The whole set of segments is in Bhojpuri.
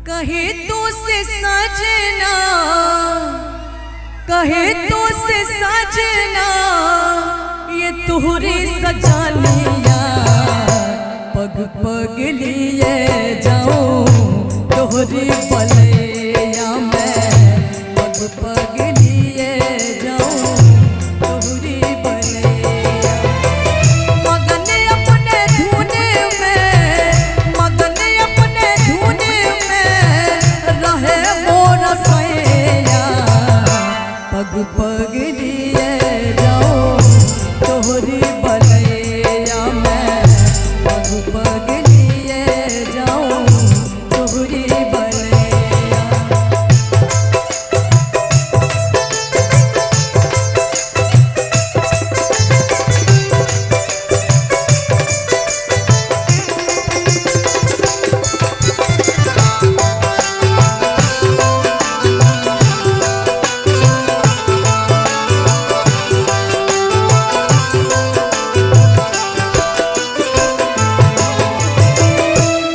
कहे तो से सजना, कहे तो से सजना, ये तुहरे सजा लिया, पग पग लिए जाऊं तोहरी बलैया में, पग पग लिए जाऊं तोहरी बलैया। मगन अपने धुन में, मगन अपने धुन में रहे मोर सैया, पग पग लिए जाऊं तोहरी बलैया में, पग पग लिए जाऊं तोहरी बलैया।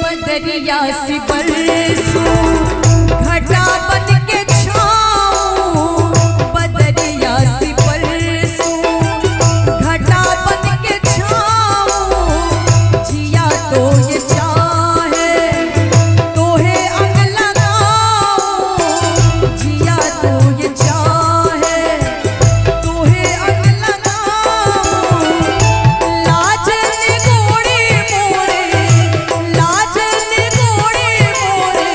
बदरिया सी बरसूं घटा बन के छाऊं, बदरिया सी बरसूं घटा बन के छाऊं, जिया तो ये चाहे तोहे अंग लगाऊं, जिया तो ये चाहे तोहे अंग लगाऊं। लाज निगोड़ी मोरे, लाज निगोड़ी मोरे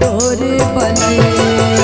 तोर बने।